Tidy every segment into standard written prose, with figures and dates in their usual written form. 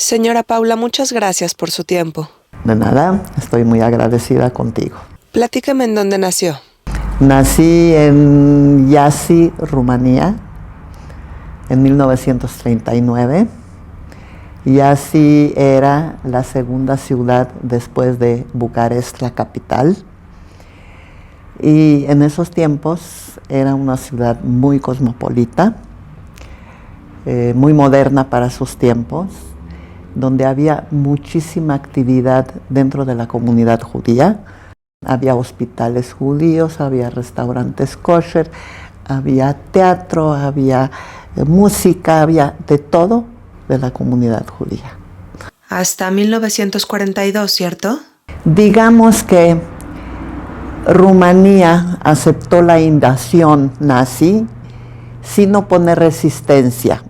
Señora Paula, muchas gracias por su tiempo. De nada, estoy muy agradecida contigo. Platícame en dónde nació. Nací en Iași, Rumanía, en 1939. Iași era la segunda ciudad después de Bucarest, la capital. Y en esos tiempos era una ciudad muy cosmopolita, muy moderna para sus tiempos, donde había muchísima actividad dentro de la comunidad judía. Había hospitales judíos, había restaurantes kosher, había teatro, había música, había de todo de la comunidad judía. Hasta 1942, ¿cierto? Digamos que Rumanía aceptó la invasión nazi sin oponer resistencia.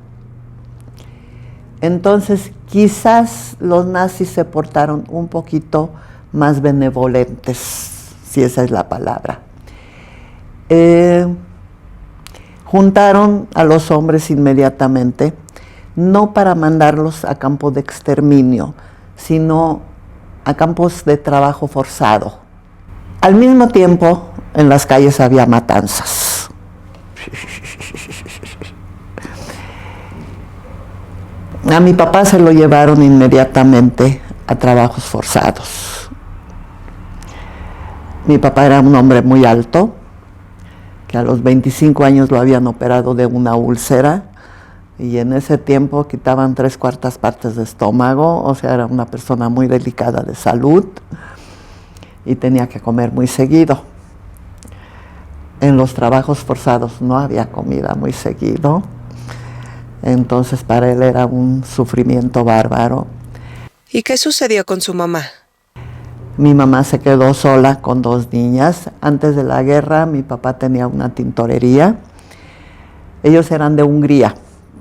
Entonces, quizás los nazis se portaron un poquito más benevolentes, si esa es la palabra. Juntaron a los hombres inmediatamente, no para mandarlos a campos de exterminio, sino a campos de trabajo forzado. Al mismo tiempo, en las calles había matanzas. A mi papá se lo llevaron inmediatamente a trabajos forzados. Mi papá era un hombre muy alto, que a los 25 años lo habían operado de una úlcera, y en ese tiempo quitaban 3/4 partes de estómago, o sea, era una persona muy delicada de salud, y tenía que comer muy seguido. En los trabajos forzados no había comida muy seguido, entonces para él era un sufrimiento bárbaro. ¿Y qué sucedió con su mamá? Mi mamá se quedó sola con 2 niñas. Antes de la guerra mi papá tenía una tintorería. Ellos eran de Hungría.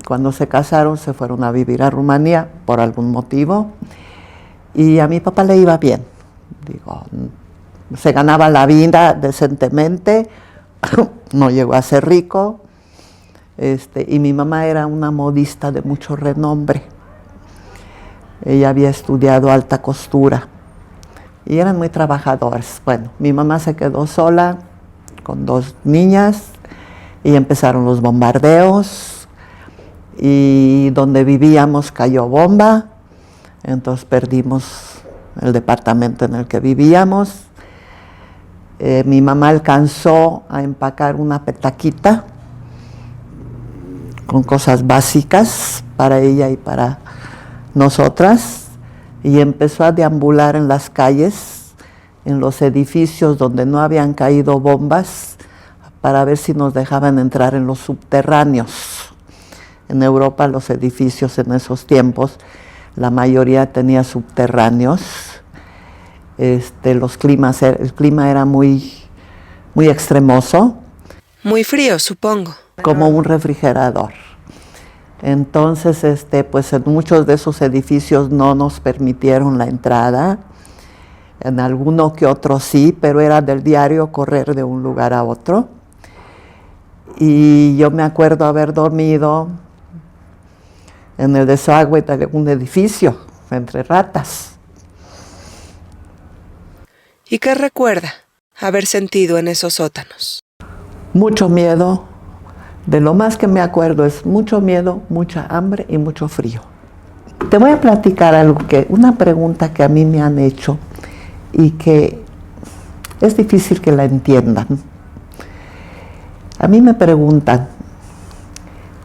Cuando se casaron se fueron a vivir a Rumanía por algún motivo, y a mi papá le iba bien. Digo, se ganaba la vida decentemente, no llegó a ser rico, y mi mamá era una modista de mucho renombre. Ella había estudiado alta costura y eran muy trabajadores. Bueno, mi mamá se quedó sola con 2 niñas y empezaron los bombardeos, y donde vivíamos cayó bomba, entonces perdimos el departamento en el que vivíamos. Mi mamá alcanzó a empacar una petaquita con cosas básicas para ella y para nosotras, y empezó a deambular en las calles, en los edificios donde no habían caído bombas, para ver si nos dejaban entrar en los subterráneos. En Europa los edificios en esos tiempos, la mayoría tenía subterráneos. El clima era muy extremoso. Muy frío, supongo. Como un refrigerador. Entonces, pues en muchos de esos edificios no nos permitieron la entrada. En alguno que otro sí, pero era del diario correr de un lugar a otro. Y yo me acuerdo haber dormido en el desagüe de un edificio, entre ratas. ¿Y qué recuerda haber sentido en esos sótanos? Mucho miedo. De lo más que me acuerdo es mucho miedo, mucha hambre y mucho frío. Te voy a platicar una pregunta que a mí me han hecho y que es difícil que la entiendan. A mí me preguntan,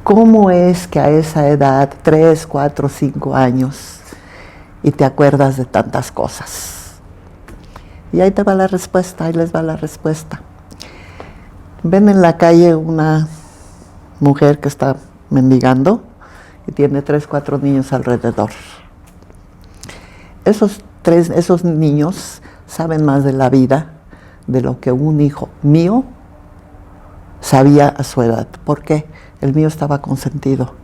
¿cómo es que a esa edad, 3, 4, 5 años, y te acuerdas de tantas cosas? Y ahí te va la respuesta, ahí les va la respuesta. Ven en la calle una mujer que está mendigando y tiene 3, 4 niños alrededor. Esos niños saben más de la vida de lo que un hijo mío sabía a su edad. ¿Por qué? El mío estaba consentido.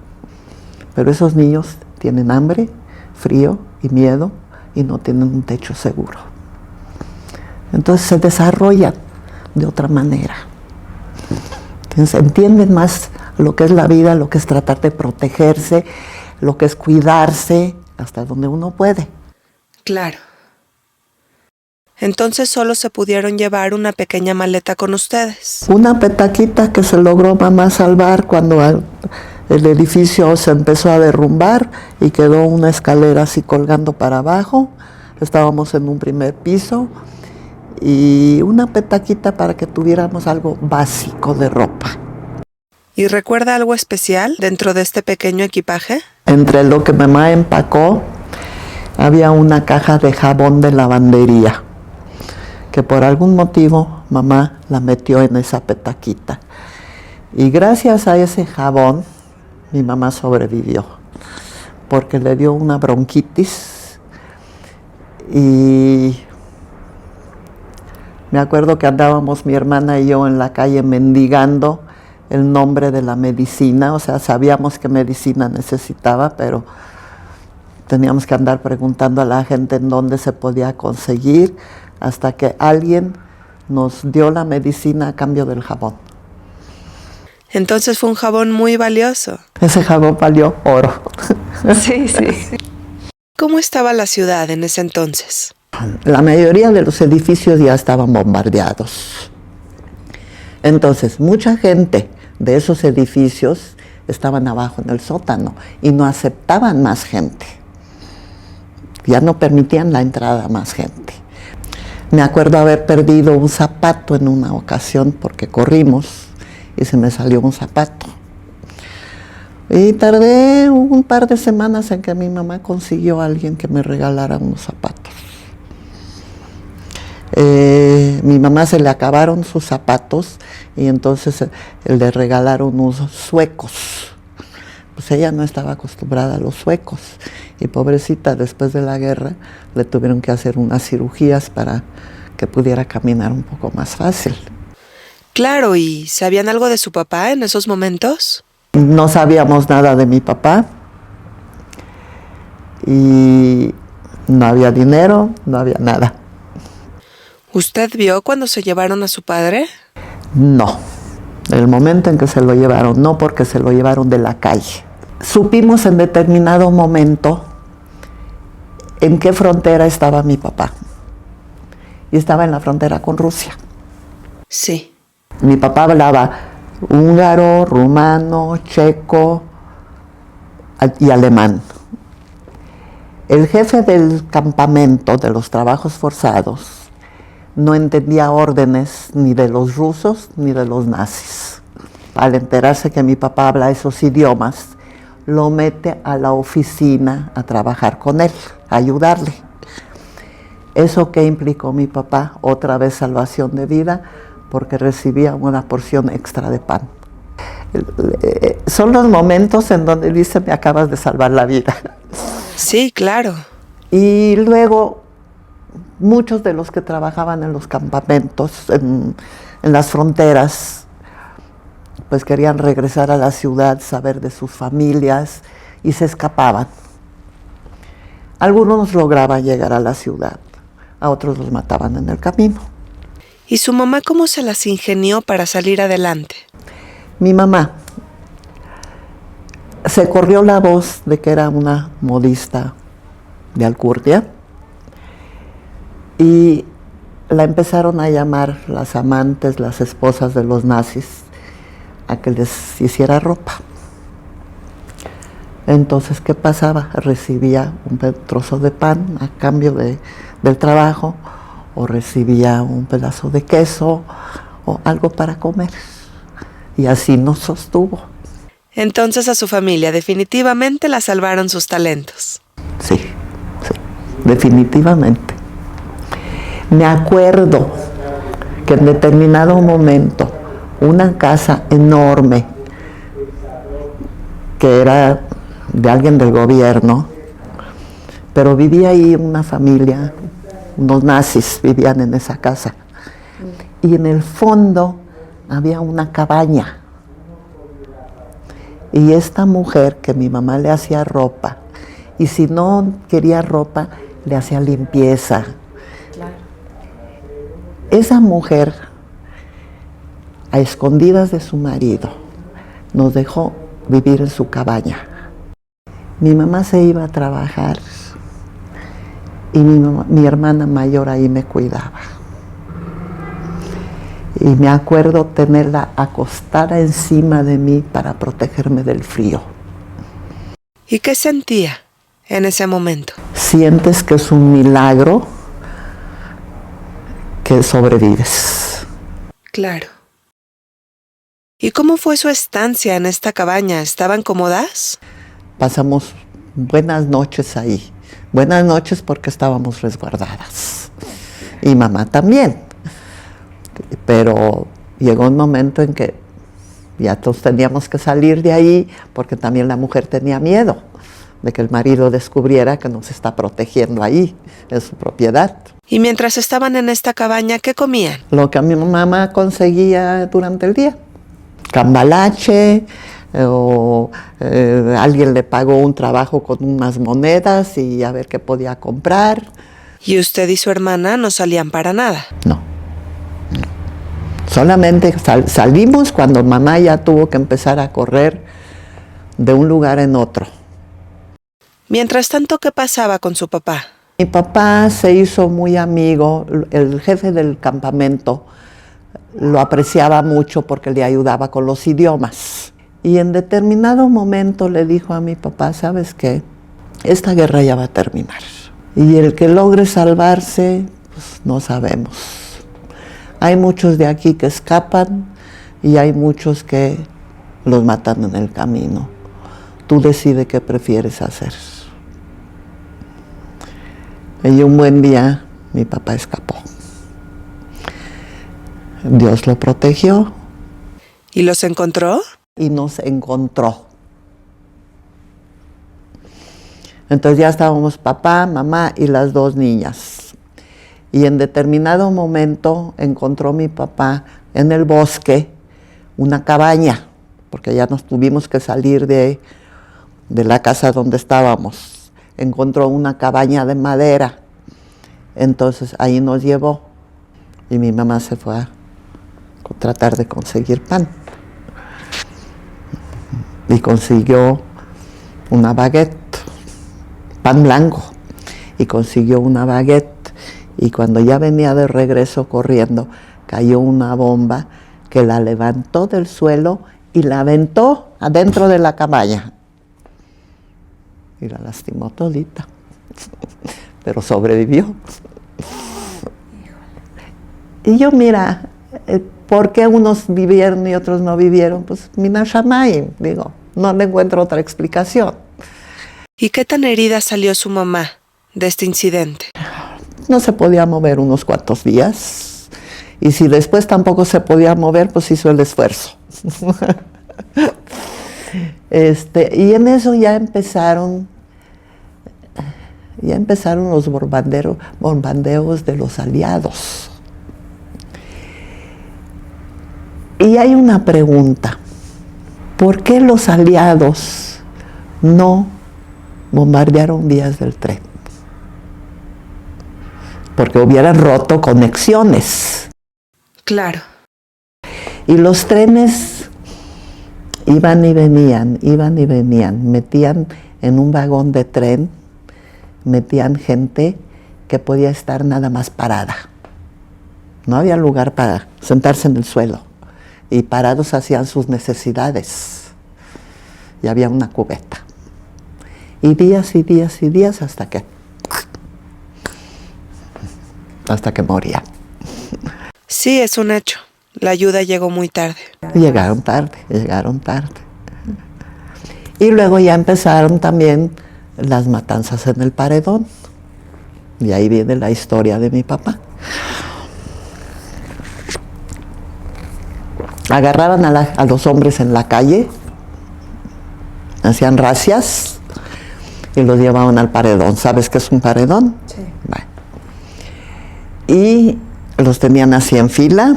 Pero esos niños tienen hambre, frío y miedo y no tienen un techo seguro. Entonces se desarrollan de otra manera. Entonces entienden más lo que es la vida, lo que es tratar de protegerse, lo que es cuidarse, hasta donde uno puede. Claro. Entonces solo se pudieron llevar una pequeña maleta con ustedes. Una petaquita que se logró mamá salvar cuando el edificio se empezó a derrumbar y quedó una escalera así colgando para abajo. Estábamos en un primer piso y una petaquita para que tuviéramos algo básico de ropa. ¿Y recuerda algo especial dentro de este pequeño equipaje? Entre lo que mamá empacó había una caja de jabón de lavandería, que por algún motivo mamá la metió en esa petaquita. Y gracias a ese jabón, mi mamá sobrevivió, porque le dio una bronquitis y me acuerdo que andábamos mi hermana y yo en la calle mendigando el nombre de la medicina, o sea, sabíamos qué medicina necesitaba, pero teníamos que andar preguntando a la gente en dónde se podía conseguir, hasta que alguien nos dio la medicina a cambio del jabón. Entonces fue un jabón muy valioso. Ese jabón valió oro. Sí. ¿Cómo estaba la ciudad en ese entonces? La mayoría de los edificios ya estaban bombardeados. Entonces, mucha gente de esos edificios estaban abajo en el sótano y no aceptaban más gente. Ya no permitían la entrada a más gente. Me acuerdo haber perdido un zapato en una ocasión porque corrimos y se me salió un zapato. Y tardé un par de semanas en que mi mamá consiguió a alguien que me regalara unos zapatos. Mi mamá se le acabaron sus zapatos y entonces le regalaron unos suecos. Pues ella no estaba acostumbrada a los suecos y pobrecita, después de la guerra le tuvieron que hacer unas cirugías para que pudiera caminar un poco más fácil. Claro, ¿y sabían algo de su papá en esos momentos? No sabíamos nada de mi papá y no había dinero, no había nada. ¿Usted vio cuando se llevaron a su padre? No, el momento en que se lo llevaron, no, porque se lo llevaron de la calle. Supimos en determinado momento en qué frontera estaba mi papá. Y estaba en la frontera con Rusia. Sí. Mi papá hablaba húngaro, rumano, checo y alemán. El jefe del campamento de los trabajos forzados no entendía órdenes ni de los rusos ni de los nazis. Al enterarse que mi papá habla esos idiomas, lo mete a la oficina a trabajar con él, a ayudarle. ¿Eso qué implicó mi papá? Otra vez salvación de vida, porque recibía una porción extra de pan. Son los momentos en donde dice, me acabas de salvar la vida. Sí, claro. Y luego, muchos de los que trabajaban en los campamentos, en las fronteras, pues querían regresar a la ciudad, saber de sus familias, y se escapaban. Algunos lograban llegar a la ciudad, a otros los mataban en el camino. ¿Y su mamá cómo se las ingenió para salir adelante? Mi mamá, se corrió la voz de que era una modista de alcurnia y la empezaron a llamar las amantes, las esposas de los nazis, a que les hiciera ropa. Entonces, ¿qué pasaba? Recibía un trozo de pan a cambio del trabajo, o recibía un pedazo de queso, o algo para comer. Y así nos sostuvo. Entonces a su familia definitivamente la salvaron sus talentos. Sí, definitivamente. Me acuerdo que en determinado momento, una casa enorme, que era de alguien del gobierno, pero vivía ahí una familia, unos nazis vivían en esa casa. Y en el fondo había una cabaña. Y esta mujer, que mi mamá le hacía ropa, y si no quería ropa, le hacía limpieza. Claro. Esa mujer, a escondidas de su marido, nos dejó vivir en su cabaña. Mi mamá se iba a trabajar y mi hermana mayor ahí me cuidaba. Y me acuerdo tenerla acostada encima de mí para protegerme del frío. ¿Y qué sentía en ese momento? Sientes que es un milagro que sobrevives. Claro. ¿Y cómo fue su estancia en esta cabaña? ¿Estaban cómodas? Pasamos buenas noches ahí. Buenas noches porque estábamos resguardadas. Y mamá también. Pero llegó un momento en que ya todos teníamos que salir de ahí porque también la mujer tenía miedo de que el marido descubriera que nos está protegiendo ahí, en su propiedad. Y mientras estaban en esta cabaña, ¿qué comían? Lo que mi mamá conseguía durante el día. Cambalache, o alguien le pagó un trabajo con unas monedas y a ver qué podía comprar. ¿Y usted y su hermana no salían para nada? No. Solamente salimos cuando mamá ya tuvo que empezar a correr de un lugar en otro. Mientras tanto, ¿qué pasaba con su papá? Mi papá se hizo muy amigo, el jefe del campamento lo apreciaba mucho porque le ayudaba con los idiomas. Y en determinado momento le dijo a mi papá, ¿sabes qué? Esta guerra ya va a terminar. Y el que logre salvarse, pues no sabemos. Hay muchos de aquí que escapan y hay muchos que los matan en el camino. Tú decides qué prefieres hacer. Y un buen día mi papá escapó. Dios lo protegió. ¿Y los encontró? Y nos encontró. Entonces ya estábamos papá, mamá y las dos niñas. Y en determinado momento encontró mi papá en el bosque una cabaña, porque ya nos tuvimos que salir de la casa donde estábamos. Encontró una cabaña de madera. Entonces ahí nos llevó. Y mi mamá se fue a tratar de conseguir pan. Y consiguió una baguette, pan blanco. Y consiguió una baguette. Y cuando ya venía de regreso corriendo, cayó una bomba que la levantó del suelo y la aventó adentro de la cabaña. Y la lastimó todita, pero sobrevivió. Y yo, mira, ¿por qué unos vivieron y otros no vivieron? Pues mina shamayim, digo, no le encuentro otra explicación. ¿Y qué tan herida salió su mamá de este incidente? No se podía mover unos cuantos días. Y si después tampoco se podía mover, pues hizo el esfuerzo. Y en eso ya empezaron los bombardeos de los aliados. Y hay una pregunta. ¿Por qué los aliados no bombardearon vías del tren? Porque hubieran roto conexiones. Claro. Y los trenes iban y venían, metían en un vagón de tren, metían gente que podía estar nada más parada. No había lugar para sentarse en el suelo. Y parados hacían sus necesidades. Y había una cubeta. Y días y días y días hasta que morían. Sí, es un hecho. La ayuda llegó muy tarde. Llegaron tarde. Y luego ya empezaron también las matanzas en el paredón. Y ahí viene la historia de mi papá. Agarraban a los hombres en la calle, hacían racias y los llevaban al paredón. ¿Sabes qué es un paredón? Sí. Bueno. Y los tenían así en fila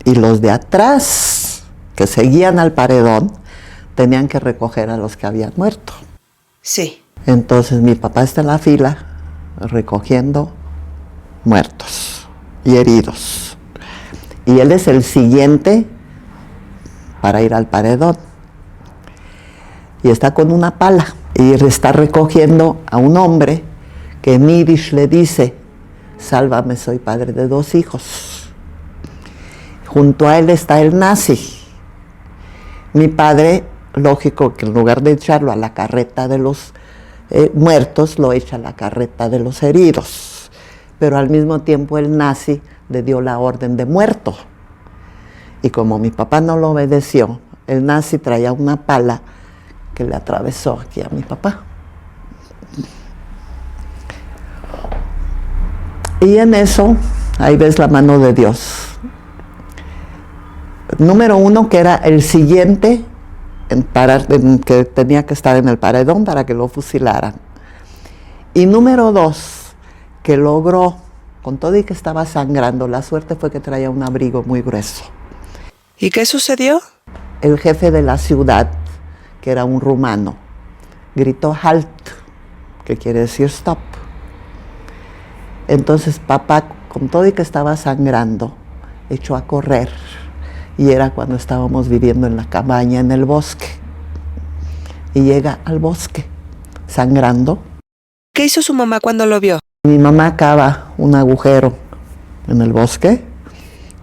y los de atrás, que seguían al paredón, tenían que recoger a los que habían muerto. Sí. Entonces mi papá está en la fila recogiendo muertos y heridos. Y él es el siguiente para ir al paredón. Y está con una pala. y está recogiendo a un hombre que en Yiddish le dice: sálvame, soy padre de 2 hijos. Junto a él está el nazi. Mi padre, lógico que en lugar de echarlo a la carreta de los muertos, lo echa a la carreta de los heridos. Pero al mismo tiempo el nazi le dio la orden de muerto. Y como mi papá no lo obedeció, el nazi traía una pala que le atravesó aquí a mi papá. Y en eso, ahí ves la mano de Dios. Número 1, que era el siguiente que tenía que estar en el paredón para que lo fusilaran. Y número 2, que logró, con todo y que estaba sangrando, la suerte fue que traía un abrigo muy grueso. ¿Y qué sucedió? El jefe de la ciudad, que era un rumano, gritó halt, que quiere decir stop. Entonces papá, con todo y que estaba sangrando, echó a correr. Y era cuando estábamos viviendo en la cabaña en el bosque. Y llega al bosque, sangrando. ¿Qué hizo su mamá cuando lo vio? Mi mamá cava un agujero en el bosque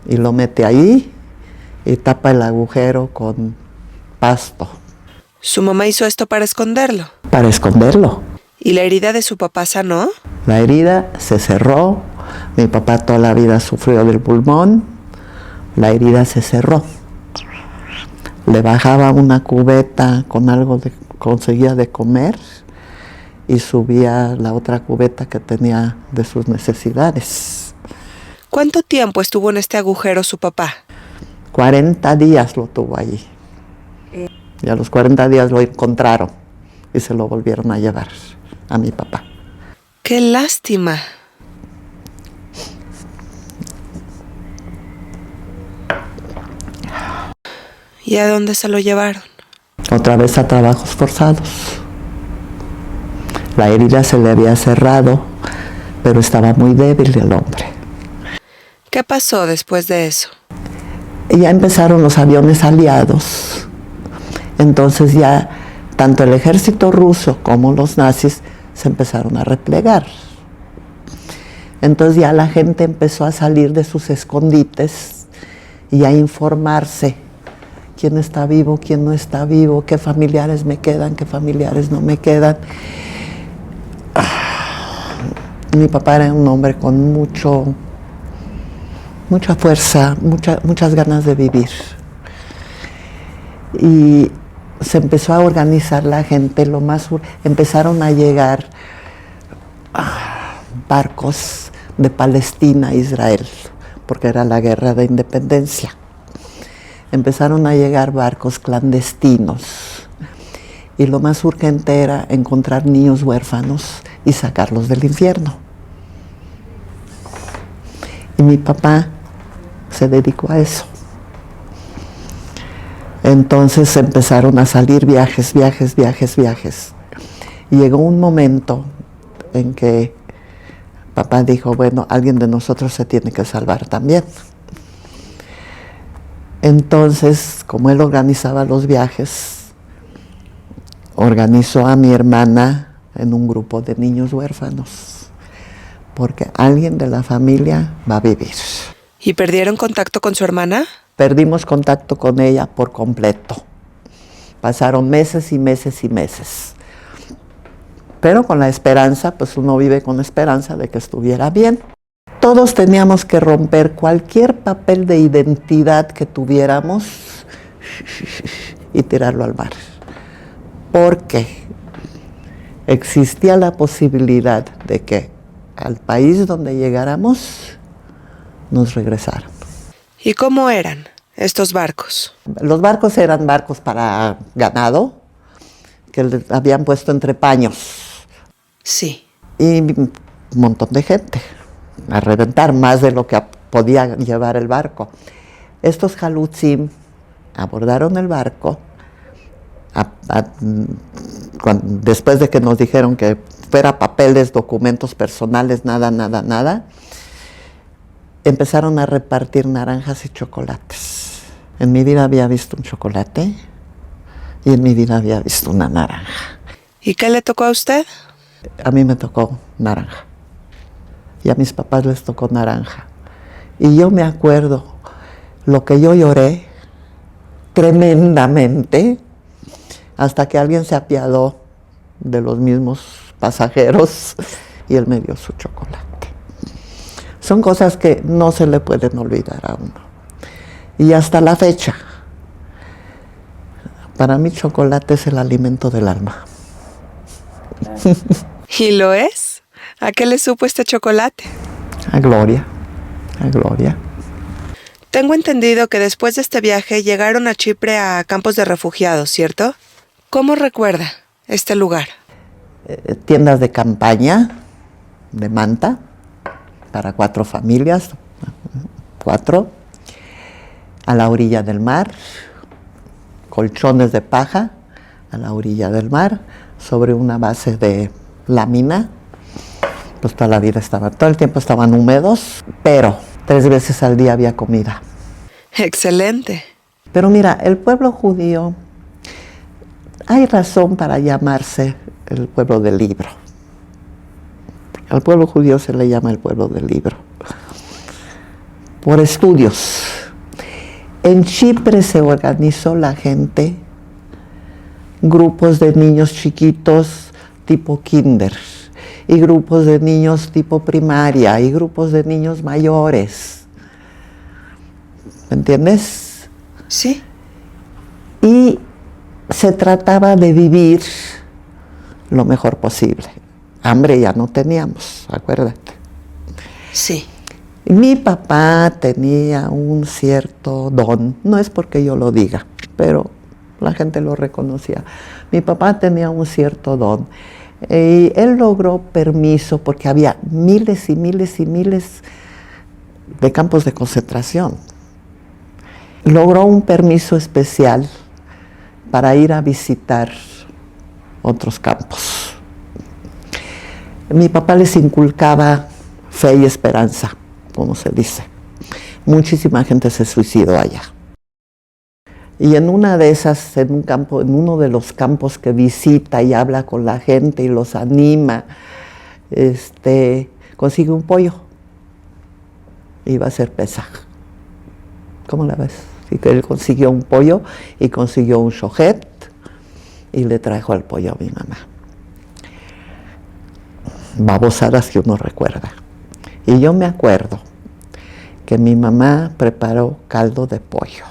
y lo mete ahí y tapa el agujero con pasto. ¿Su mamá hizo esto para esconderlo? Para esconderlo. ¿Y la herida de su papá sanó? La herida se cerró. Mi papá toda la vida sufrió del pulmón. La herida se cerró. Le bajaba una cubeta con algo que conseguía de comer y subía la otra cubeta que tenía de sus necesidades. ¿Cuánto tiempo estuvo en este agujero su papá? 40 días lo tuvo allí. Y a los 40 días lo encontraron y se lo volvieron a llevar a mi papá. ¡Qué lástima! ¿Y a dónde se lo llevaron? Otra vez a trabajos forzados. La herida se le había cerrado, pero estaba muy débil el hombre. ¿Qué pasó después de eso? Y ya empezaron los aviones aliados. Entonces ya tanto el ejército ruso como los nazis se empezaron a replegar. Entonces ya la gente empezó a salir de sus escondites y a informarse. ¿Quién está vivo? ¿Quién no está vivo? ¿Qué familiares me quedan? ¿Qué familiares no me quedan? Mi papá era un hombre con mucha fuerza, muchas ganas de vivir. Y se empezó a organizar la gente, empezaron a llegar barcos de Palestina a Israel, porque era la guerra de independencia. Empezaron a llegar barcos clandestinos y lo más urgente era encontrar niños huérfanos y sacarlos del infierno. Y mi papá se dedicó a eso. Entonces empezaron a salir viajes. Y llegó un momento en que papá dijo, bueno, alguien de nosotros se tiene que salvar también. Entonces, como él organizaba los viajes, organizó a mi hermana en un grupo de niños huérfanos, porque alguien de la familia va a vivir. ¿Y perdieron contacto con su hermana? Perdimos contacto con ella por completo. Pasaron meses y meses y meses. Pero con la esperanza, pues uno vive con la esperanza de que estuviera bien. Todos teníamos que romper cualquier papel de identidad que tuviéramos y tirarlo al mar. Porque existía la posibilidad de que al país donde llegáramos nos regresaran. ¿Y cómo eran estos barcos? Los barcos eran barcos para ganado, que le habían puesto entre paños. Sí. Y un montón de gente, a reventar más de lo que podía llevar el barco. Estos jalutzim abordaron el barco, después de que nos dijeron que fuera papeles, documentos personales, nada, empezaron a repartir naranjas y chocolates. En mi vida había visto un chocolate y en mi vida había visto una naranja. ¿Y qué le tocó a usted? A mí me tocó naranja. Y a mis papás les tocó naranja. Y yo me acuerdo lo que yo lloré tremendamente hasta que alguien se apiadó de los mismos pasajeros y él me dio su chocolate. Son cosas que no se le pueden olvidar a uno. Y hasta la fecha, para mí chocolate es el alimento del alma. ¿Y lo es? ¿A qué le supo este chocolate? A gloria, a gloria. Tengo entendido que después de este viaje llegaron a Chipre a campos de refugiados, ¿cierto? ¿Cómo recuerda este lugar? Tiendas de campaña, de manta, para 4 familias, 4, a la orilla del mar, colchones de paja a la orilla del mar, sobre una base de lámina. Pues toda la vida todo el tiempo estaban húmedos, pero 3 veces al día había comida. Excelente. Pero mira, el pueblo judío, hay razón para llamarse el pueblo del libro. Al pueblo judío se le llama el pueblo del libro. Por estudios. En Chipre se organizó la gente, grupos de niños chiquitos tipo kinder, y grupos de niños tipo primaria, y grupos de niños mayores. ¿Me entiendes? Sí. Y se trataba de vivir lo mejor posible. Hambre ya no teníamos, acuérdate. Sí. Mi papá tenía un cierto don, no es porque yo lo diga, pero la gente lo reconocía. Mi papá tenía un cierto don y él logró permiso porque había miles y miles y miles de campos de concentración. Logró un permiso especial para ir a visitar otros campos. Mi papá les inculcaba fe y esperanza, como se dice. Muchísima gente se suicidó allá. Y en una de esas, en uno de los campos que visita y habla con la gente y los anima, consigue un pollo. Iba a ser Pesaj. ¿Cómo la ves? Así que él consiguió un pollo y consiguió un shochet y le trajo el pollo a mi mamá. Babosadas que uno recuerda. Y yo me acuerdo que mi mamá preparó caldo de pollo.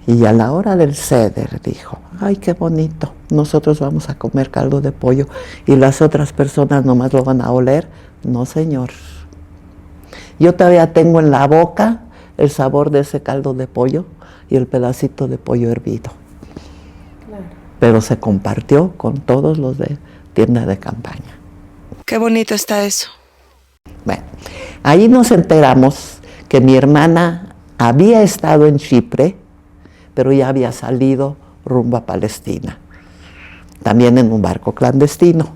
Y a la hora del seder dijo, ay, qué bonito, nosotros vamos a comer caldo de pollo y las otras personas nomás lo van a oler. No, señor. Yo todavía tengo en la boca el sabor de ese caldo de pollo y el pedacito de pollo hervido. Claro. Pero se compartió con todos los de tienda de campaña. Qué bonito está eso. Bueno, ahí nos enteramos que mi hermana había estado en Chipre, pero ya había salido rumbo a Palestina, también en un barco clandestino.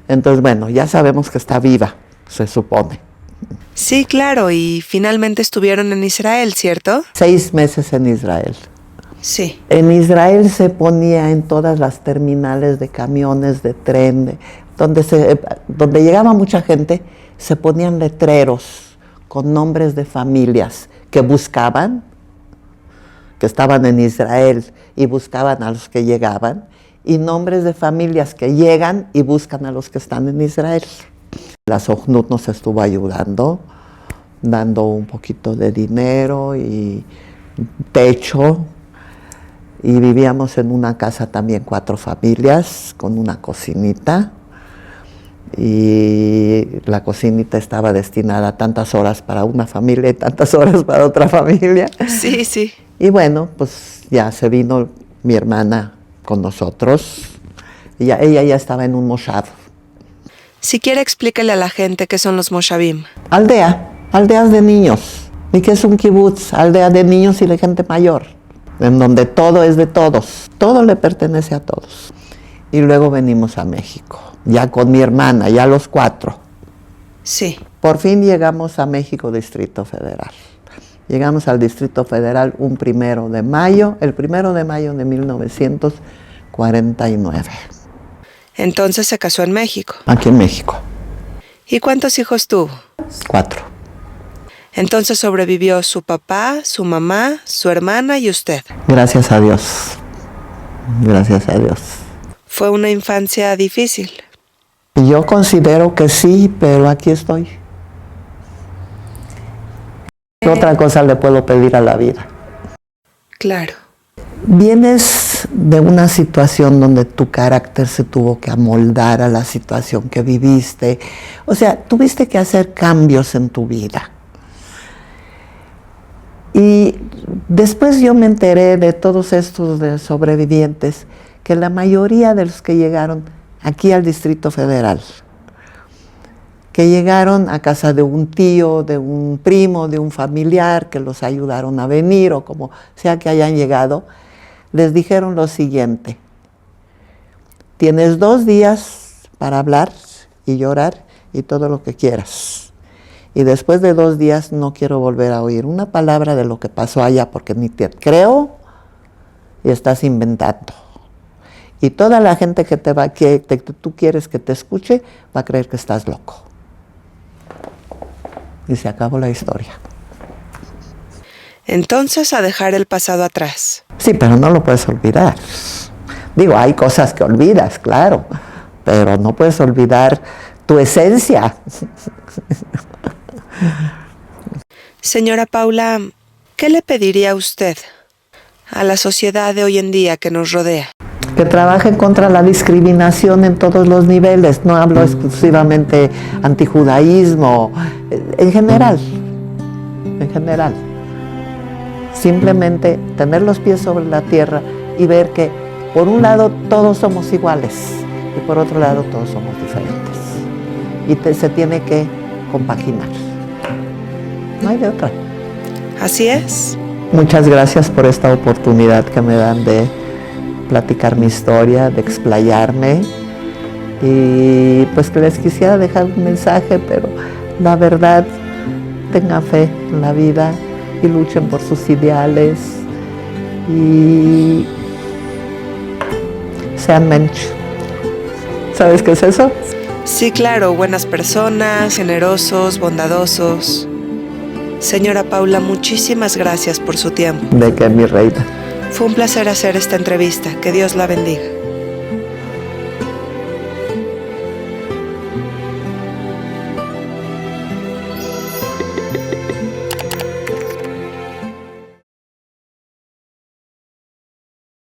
Entonces, bueno, ya sabemos que está viva, se supone. Sí, claro, y finalmente estuvieron en Israel, ¿cierto? 6 meses en Israel. Sí. En Israel se ponía en todas las terminales de camiones, de tren, donde llegaba mucha gente, se ponían letreros con nombres de familias que buscaban, que estaban en Israel y buscaban a los que llegaban, y nombres de familias que llegan y buscan a los que están en Israel. La Sojnut nos estuvo ayudando, dando un poquito de dinero y techo, y vivíamos en una casa también 4 familias con una cocinita, y la cocinita estaba destinada a tantas horas para una familia y tantas horas para otra familia. Sí, sí. Y bueno, pues ya se vino mi hermana con nosotros. Ella ya estaba en un moshav. Si quiere, explíquele a la gente qué son los moshavim. Aldeas de niños. ¿Y qué es un kibutz? Aldea de niños y de gente mayor, en donde todo es de todos. Todo le pertenece a todos. Y luego venimos a México, ya con mi hermana, ya los 4. Sí. Por fin llegamos a México, Distrito Federal. Llegamos al Distrito Federal el 1 de mayo de 1945. 49. Entonces se casó en México. Aquí en México. ¿Y cuántos hijos tuvo? 4. Entonces sobrevivió su papá, su mamá, su hermana y usted. Gracias a Dios. Gracias a Dios. Fue una infancia difícil. Yo considero que sí, pero aquí estoy. ¿Qué otra cosa le puedo pedir a la vida? Claro. Vienes de una situación donde tu carácter se tuvo que amoldar a la situación que viviste. O sea, tuviste que hacer cambios en tu vida. Y después yo me enteré de todos estos sobrevivientes, que la mayoría de los que llegaron aquí al Distrito Federal, que llegaron a casa de un tío, de un primo, de un familiar, que los ayudaron a venir, o como sea que hayan llegado, les dijeron lo siguiente: tienes 2 días para hablar y llorar y todo lo que quieras. Y después de 2 días no quiero volver a oír una palabra de lo que pasó allá, porque ni te creo y estás inventando. Y toda la gente que tú quieres que te escuche va a creer que estás loco. Y se acabó la historia. Entonces a dejar el pasado atrás. Sí, pero no lo puedes olvidar. Digo, hay cosas que olvidas, claro, pero no puedes olvidar tu esencia. Señora Paula, ¿qué le pediría usted a la sociedad de hoy en día que nos rodea? Que trabajen contra la discriminación en todos los niveles. No hablo exclusivamente antijudaísmo, en general. Simplemente tener los pies sobre la tierra y ver que por un lado todos somos iguales y por otro lado todos somos diferentes. Y se tiene que compaginar. No hay de otra. Así es. Muchas gracias por esta oportunidad que me dan de platicar mi historia, de explayarme, y pues que les quisiera dejar un mensaje, pero la verdad, tengan fe en la vida y luchen por sus ideales y sean mensch. ¿Sabes qué es eso? Sí, claro, buenas personas, generosos, bondadosos. Señora Paula, muchísimas gracias por su tiempo. De que, mi reina. Fue un placer hacer esta entrevista. Que Dios la bendiga.